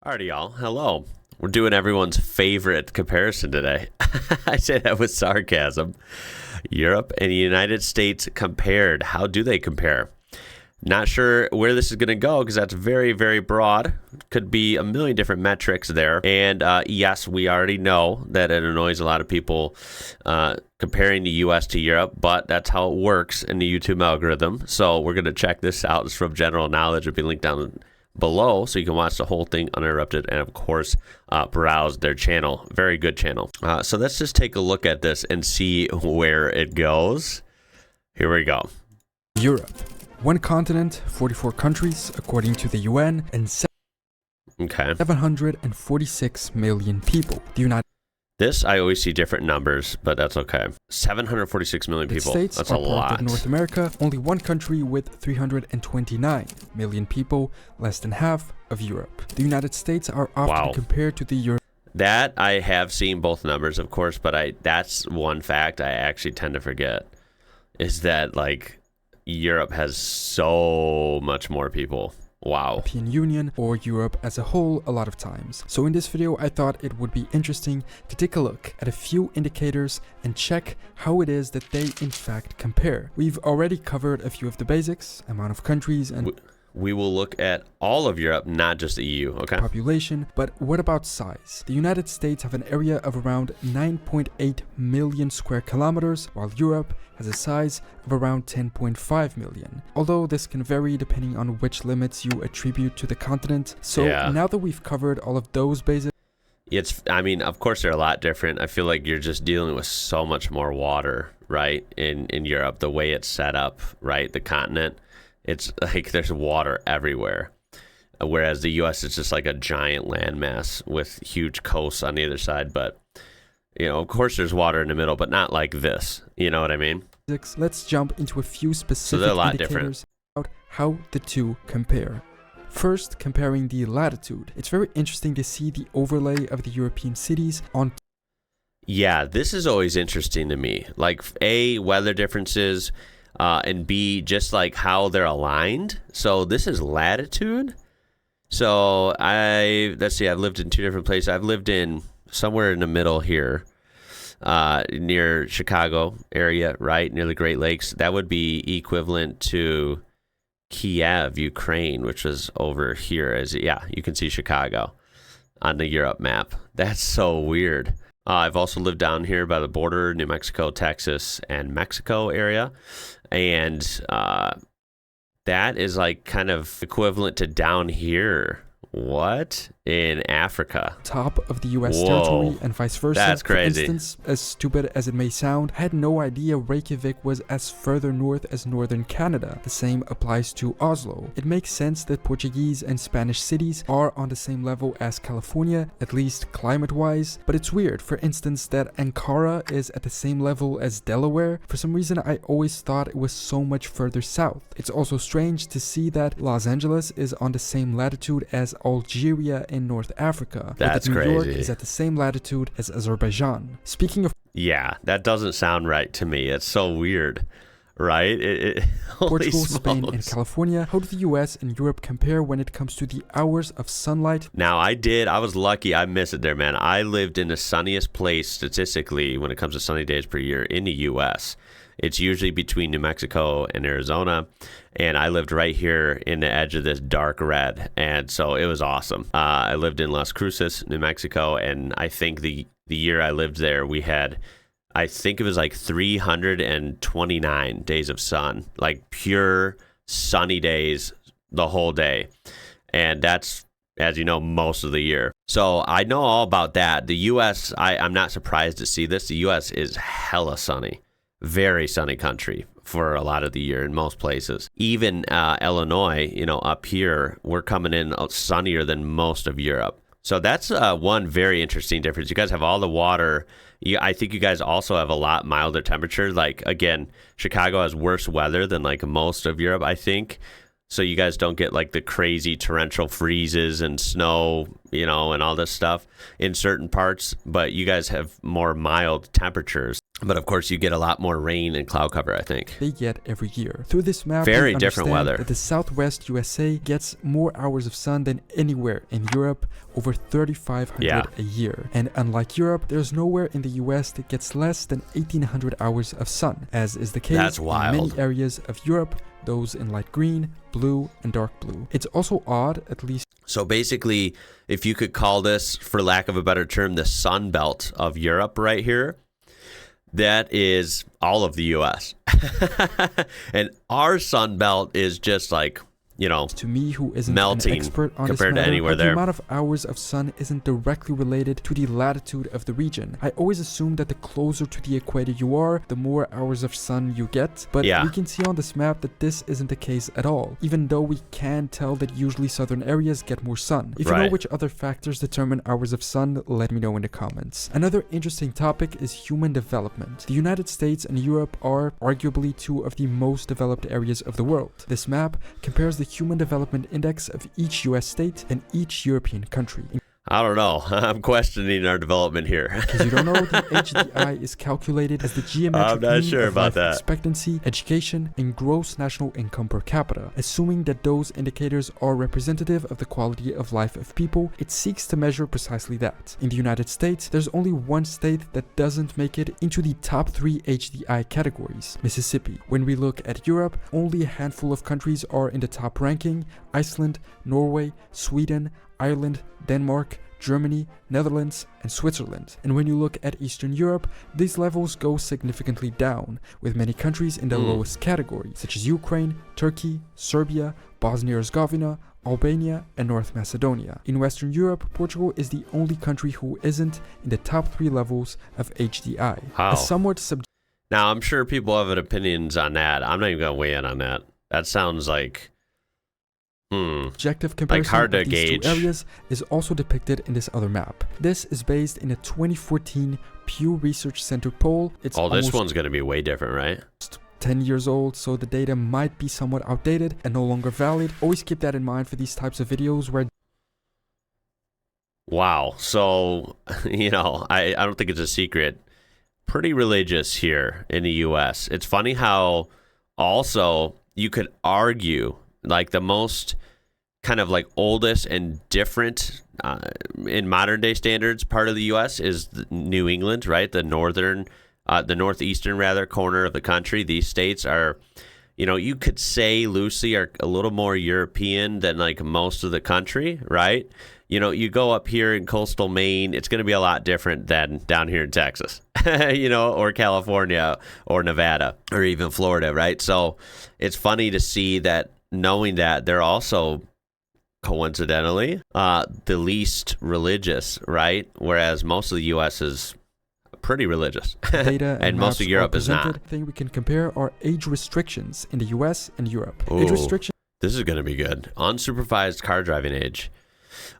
Alrighty, y'all. Hello. We're doing everyone's favorite comparison today. I say that with sarcasm. Europe and the United States compared. How do they compare? Not sure where this is going to go because that's very, very broad. Could be a million different metrics there. And yes, we already know that it annoys a lot of people comparing the US to Europe, but that's how it works in the YouTube algorithm. So we're going to check this out. It's from General Knowledge. It'll be linked down below so you can watch the whole thing uninterrupted and of course browse their channel. Very good channel. So let's just take a look at this and see where it goes. Here we go. Europe. One continent, 44 countries according to the UN, and 746 million people. The United This, I always see different numbers, but that's okay. 746 million people. States that's are a lot. Part of North America, only one country with 329 million people, less than half of Europe. The United States are often compared to the Europe. That I have seen both numbers, of course, but that's one fact I actually tend to forget, is that like Europe has so much more people. Wow. European Union or Europe as a whole a lot of times. So in this video, I thought it would be interesting to take a look at a few indicators and check how it is that they in fact compare. We've already covered a few of the basics, amount of countries and we will look at all of Europe, not just the EU, okay? Population, but what about size? The United States have an area of around 9.8 million square kilometers, while Europe has a size of around 10.5 million. Although this can vary depending on which limits you attribute to the continent. So now that we've covered all of those basics, I mean, of course they're a lot different. I feel like you're just dealing with so much more water, right? In Europe, the way it's set up, right? The continent. It's like there's water everywhere, whereas the U.S. is just like a giant landmass with huge coasts on the other side. But, you know, of course there's water in the middle, but not like this. You know what I mean? Let's jump into a few specific they're a lot indicators about how the two compare. First, comparing the latitude. It's very interesting to see the overlay of the European cities on. Yeah, this is always interesting to me. Like, A, weather differences. And B, just like how they're aligned. So this is latitude. So let's see, I've lived in two different places. I've lived in somewhere in the middle here, near Chicago area, right? Near the Great Lakes. That would be equivalent to Kiev, Ukraine, which was over here. You can see Chicago on the Europe map. That's so weird. I've also lived down here by the border, New Mexico, Texas, and Mexico area. And that is like kind of equivalent to down here. What? In Africa. Top of the U.S. territory and vice versa. That's crazy. For instance, as stupid as it may sound, I had no idea Reykjavik was as further north as northern Canada. The same applies to Oslo. It makes sense that Portuguese and Spanish cities are on the same level as California, at least climate-wise, but it's weird, for instance, that Ankara is at the same level as Delaware. For some reason, I always thought it was so much further south. It's also strange to see that Los Angeles is on the same latitude as Algeria in North Africa. That's New crazy. York is at the same latitude as Azerbaijan. Speaking of that doesn't sound right to me. It's so weird, right? Portugal, Spain, and California, how do the US and Europe compare when it comes to the hours of sunlight? Now, I was lucky. I missed it there, man. I lived in the sunniest place statistically when it comes to sunny days per year in the US. It's usually between New Mexico and Arizona, and I lived right here in the edge of this dark red, and so it was awesome. I lived in Las Cruces, New Mexico, and I think the year I lived there, we had, I think it was like 329 days of sun, like pure sunny days the whole day, and that's, as you know, most of the year. So I know all about that. The U.S., I'm not surprised to see this. The U.S. is hella sunny. Very sunny country for a lot of the year in most places. Even Illinois, up here, we're coming in sunnier than most of Europe. So that's one very interesting difference. You guys have all the water. I think you guys also have a lot milder temperature. Like, again, Chicago has worse weather than like most of Europe, I think. So you guys don't get like the crazy torrential freezes and snow, and all this stuff in certain parts. But you guys have more mild temperatures. But of course, you get a lot more rain and cloud cover, I think. They get every year. Through this map, Very we different understand weather. that the southwest USA gets more hours of sun than anywhere in Europe, over 3,500 a year. And unlike Europe, there's nowhere in the US that gets less than 1,800 hours of sun, as is the case That's in wild. many areas of Europe, those in light green, blue, and dark blue. It's also odd, at least. So basically, if you could call this, for lack of a better term, the sun belt of Europe right here, that is all of the U.S. And our sun belt is just like, you know, to me, who isn't melting an expert on compared this matter, to anywhere the there. amount of hours of sun isn't directly related to the latitude of the region. I always assume that the closer to the equator you are, the more hours of sun you get, but we can see on this map that this isn't the case at all, even though we can tell that usually southern areas get more sun. If you know which other factors determine hours of sun, let me know in the comments. Another interesting topic is human development. The United States and Europe are arguably two of the most developed areas of the world. This map compares the Human Development Index of each US state and each European country. I don't know. I'm questioning our development here. Because you don't know, the HDI is calculated as the geometric mean of life expectancy, education, and gross national income per capita. Assuming that those indicators are representative of the quality of life of people, it seeks to measure precisely that. In the United States, there's only one state that doesn't make it into the top 3 HDI categories, Mississippi. When we look at Europe, only a handful of countries are in the top ranking: Iceland, Norway, Sweden, Ireland, Denmark, Germany, Netherlands, and Switzerland. And when you look at Eastern Europe, these levels go significantly down, with many countries in the lowest category, such as Ukraine, Turkey, Serbia, Bosnia-Herzegovina, Albania, and North Macedonia. In Western Europe, Portugal is the only country who isn't in the top 3 levels of HDI. Wow. Now, I'm sure people have opinions on that. I'm not even going to weigh in on that. That sounds like objective comparison hard to of these gauge. two areas is also depicted in this other map. This is based in a 2014 Pew Research Center poll. It's this one's going to be way different, right? 10 years old, so the data might be somewhat outdated and no longer valid. Always keep that in mind for these types of videos where... Wow. So, you know, I don't think it's a secret. Pretty religious here in the U.S. It's funny how also you could argue like the most kind of like oldest and different in modern day standards part of the U.S. is New England, right? The northeastern rather corner of the country. These states are, you know, you could say loosely are a little more European than like most of the country, right? You know, you go up here in coastal Maine, it's going to be a lot different than down here in Texas, you know, or California or Nevada or even Florida, right? So it's funny to see that, knowing that they're also coincidentally the least religious, right? Whereas most of the U.S. is pretty religious, data and most of Europe is not. The thing we can compare are age restrictions in the U.S. and Europe. Ooh, age restrictions. This is going to be good. Unsupervised car driving age.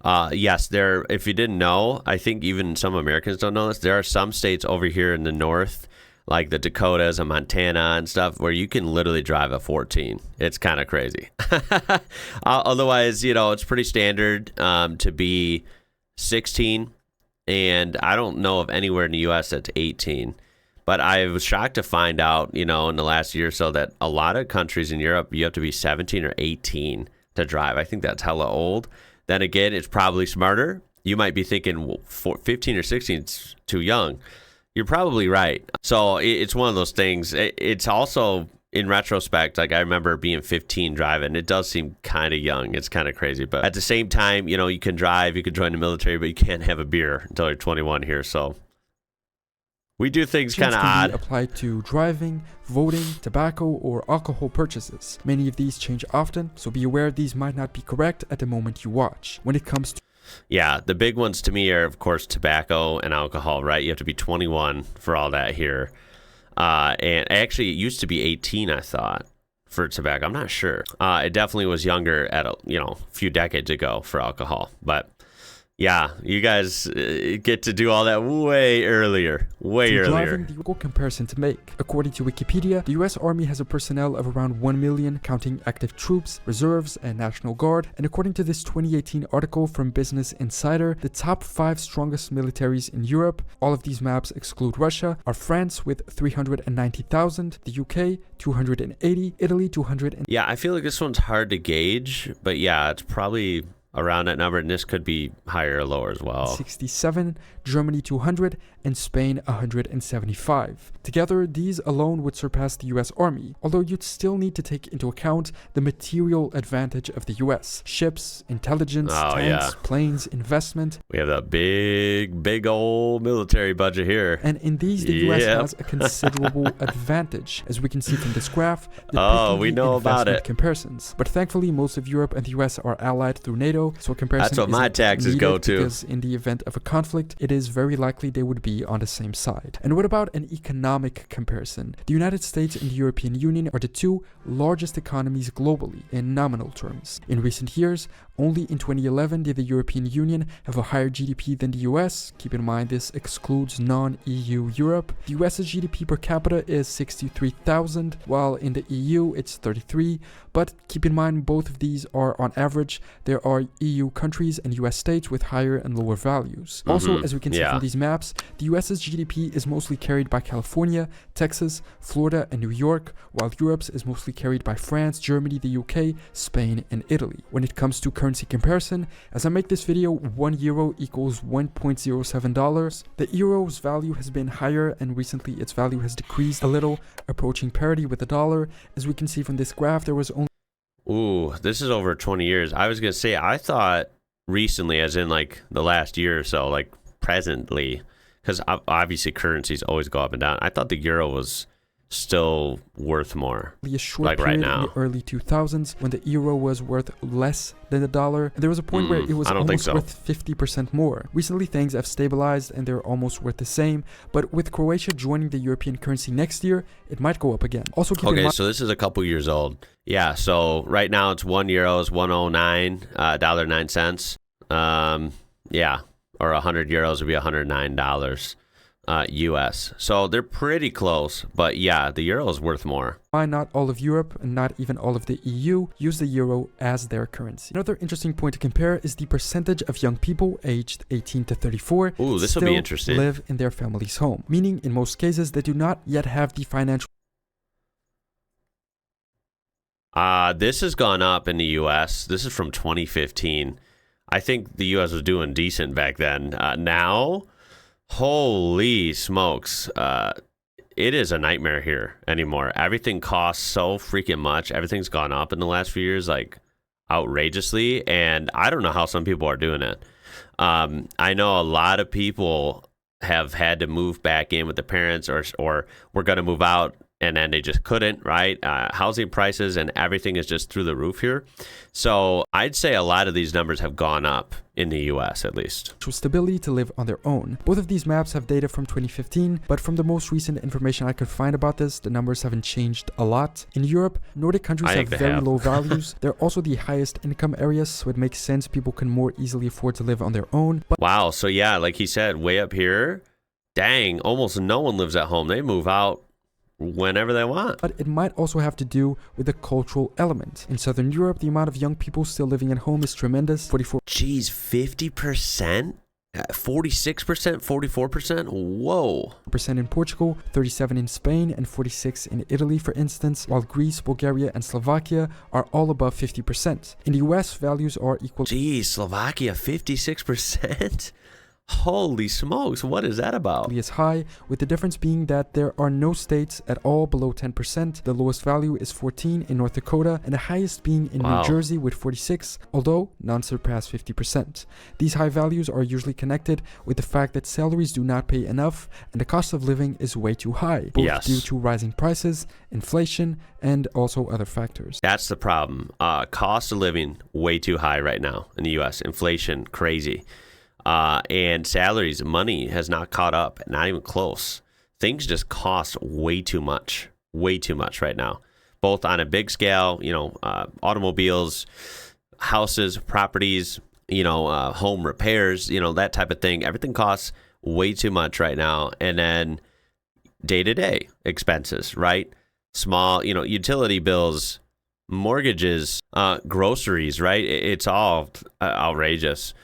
Yes, there. If you didn't know, I think even some Americans don't know this. There are some states over here in the north, like the Dakotas and Montana and stuff, where you can literally drive a 14. It's kind of crazy. Otherwise, you know, it's pretty standard to be 16, and I don't know of anywhere in the U.S. that's 18. But I was shocked to find out, you know, in the last year or so that a lot of countries in Europe, you have to be 17 or 18 to drive. I think that's hella old. Then again, it's probably smarter. You might be thinking, well, 15 or 16 is too young. You're probably right. So it's one of those things. It's also, in retrospect, like I remember being 15 driving. It does seem kind of young. It's kind of crazy. But at the same time, you know, you can drive, you can join the military, but you can't have a beer until you're 21 here. So we do things kind of odd. Be applied to driving, voting, tobacco, or alcohol purchases. Many of these change often, so be aware these might not be correct at the moment you watch. When it comes to yeah, the big ones to me are, of course, tobacco and alcohol, right? You have to be 21 for all that here. And actually, it used to be 18, I thought, for tobacco. I'm not sure. It definitely was younger at a few decades ago for alcohol. But Yeah, you guys get to do all that way earlier. Way earlier. Driving the Google comparison to make. According to Wikipedia, the US Army has a personnel of around 1 million, counting active troops, reserves, and National Guard. And according to this 2018 article from Business Insider, the top 5 strongest militaries in Europe, all of these maps exclude Russia, are France with 390,000, the UK 280, Italy 200. Yeah, I feel like this one's hard to gauge, but yeah, it's probably around that number, and this could be higher or lower as well. 67, Germany 200, and Spain 175. Together, these alone would surpass the US Army, although you'd still need to take into account the material advantage of the US. Ships, intelligence, tanks, planes, investment. We have that big old military budget here. And in these, the US has a considerable advantage, as we can see from this graph. We know about it. Comparisons. But thankfully, most of Europe and the US are allied through NATO, so comparison That's what my taxes go to. Because in the event of a conflict, it is very likely they would be on the same side. And what about an economic comparison? The United States and the European Union are the 2 largest economies globally in nominal terms. In recent years, only in 2011 did the European Union have a higher GDP than the US. Keep in mind this excludes non-EU Europe. The US's GDP per capita is 63,000, while in the EU it's 33. But keep in mind both of these are on average. There are EU countries and US states with higher and lower values. Also, as we can see from these maps, the US's GDP is mostly carried by California, Texas, Florida, and New York, while Europe's is mostly carried by France, Germany, the UK, Spain, and Italy. When it comes to currency comparison, as I make this video, €1 equals $1.07. The euro's value has been higher, and recently its value has decreased a little, approaching parity with the dollar. As we can see from this graph, there was only... Ooh, this is over 20 years. I was going to say, I thought recently, as in like the last year or so, like presently, because obviously currencies always go up and down. I thought the euro was still worth more, a short like period right now. In the early 2000s when the euro was worth less than the dollar. And there was a point where it was almost worth 50% more. Recently, things have stabilized and they're almost worth the same. But with Croatia joining the European currency next year, it might go up again. Also, keep in mind, so this is a couple years old. Yeah, so right now it's €1 is $109.09. Yeah, or €100 would be $109. US. So they're pretty close, but yeah, the euro is worth more. Why not all of Europe and not even all of the EU use the euro as their currency? Another interesting point to compare is the percentage of young people aged 18 to 34 Ooh, this will be interesting. Live in their family's home, meaning in most cases they do not yet have the financial. This has gone up in the US. This is from 2015. I think the US was doing decent back then. Now, holy smokes, it is a nightmare here anymore. Everything costs so freaking much. Everything's gone up in the last few years, like outrageously, and I don't know how some people are doing it. I know a lot of people have had to move back in with their parents, or were going to move out and then they just couldn't, right? Housing prices and everything is just through the roof here. So I'd say a lot of these numbers have gone up in the US at least. Stability to live on their own. Both of these maps have data from 2015, but from the most recent information I could find about this, the numbers haven't changed a lot. In Europe, Nordic countries have very low values. They're also the highest income areas, so it makes sense people can more easily afford to live on their own. But wow, so yeah, like he said, way up here, dang, almost no one lives at home. They move out whenever they want. But it might also have to do with the cultural element. In Southern Europe, the amount of young people still living at home is tremendous. 44. Geez, 50%? 46%? 44%? Whoa. % in Portugal, 37% in Spain, and 46% in Italy, for instance, while Greece, Bulgaria, and Slovakia are all above 50%. In the US, values are equal. Geez, Slovakia, 56%? Holy smokes, what is that about? Is high, with the difference being that there are no states at all below 10%. The lowest value is 14 in North Dakota, and the highest being in New Jersey with 46, although none surpass 50%. These high values are usually connected with the fact that salaries do not pay enough, and the cost of living is way too high, both due to rising prices, inflation, and also other factors. That's the problem. Cost of living way too high right now in the US. Inflation, crazy. And salaries, money has not caught up, not even close. Things just cost way too much right now, both on a big scale, automobiles, houses, properties, home repairs, that type of thing. Everything costs way too much right now. And then day-to-day expenses, right? Small, utility bills, mortgages, groceries, right? It's all outrageous.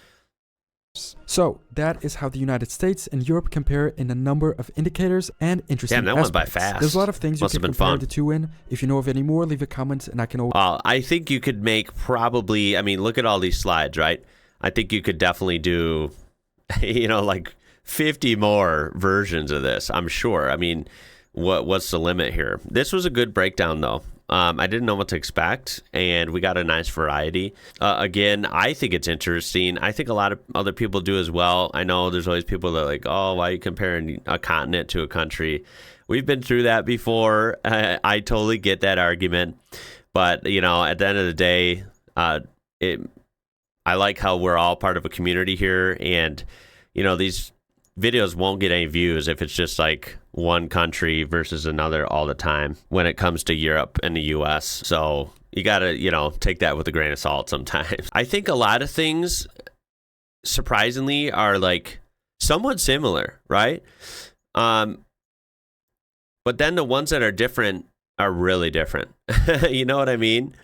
So that is how the United States and Europe compare in a number of indicators and interesting Damn, that aspects. went by fast. There's a lot of things Must you have can been compare fun. the two in. If you know of any more, leave a comment and I can always... I think you could make probably, look at all these slides, right? I think you could definitely do, like 50 more versions of this, I'm sure. What's the limit here? This was a good breakdown, though. I didn't know what to expect, and we got a nice variety. Again, I think it's interesting. I think a lot of other people do as well. I know there's always people that are like, oh, why are you comparing a continent to a country? We've been through that before. I totally get that argument. But, at the end of the day, I like how we're all part of a community here, and, these videos won't get any views if it's just like one country versus another all the time when it comes to Europe and the US. So you gotta, take that with a grain of salt sometimes. I think a lot of things, surprisingly, are like somewhat similar, right? But then the ones that are different are really different. You know what I mean?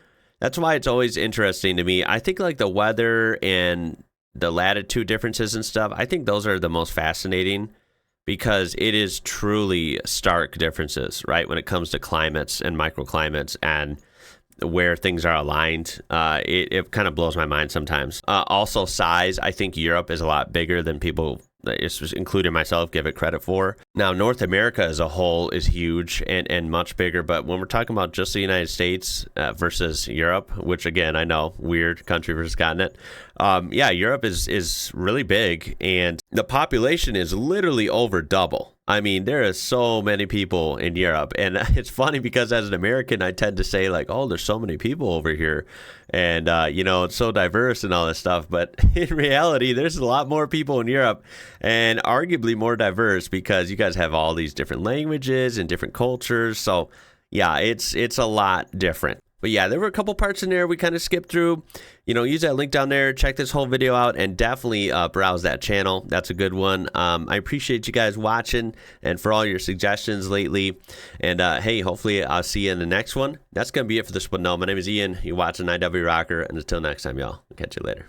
That's why it's always interesting to me. I think like the weather and the latitude differences and stuff, I think those are the most fascinating because it is truly stark differences, right? When it comes to climates and microclimates and where things are aligned, it kind of blows my mind sometimes. Also size, I think Europe is a lot bigger than people, including myself, give it credit for. Now, North America as a whole is huge and much bigger, but when we're talking about just the United States versus Europe, which again, I know, weird country versus continent, Europe is really big, and the population is literally over double. There are so many people in Europe, and it's funny because as an American, I tend to say like, oh, there's so many people over here, and it's so diverse and all this stuff, but in reality, there's a lot more people in Europe, and arguably more diverse because you guys have all these different languages and different cultures, so yeah, it's a lot different. But yeah, there were a couple parts in there we kind of skipped through. Use that link down there, check this whole video out, and definitely browse that channel. That's a good one. I appreciate you guys watching and for all your suggestions lately. And hey, hopefully I'll see you in the next one. That's going to be it for this one. No, my name is Ian. You're watching IWrocker, and until next time, y'all, I'll catch you later.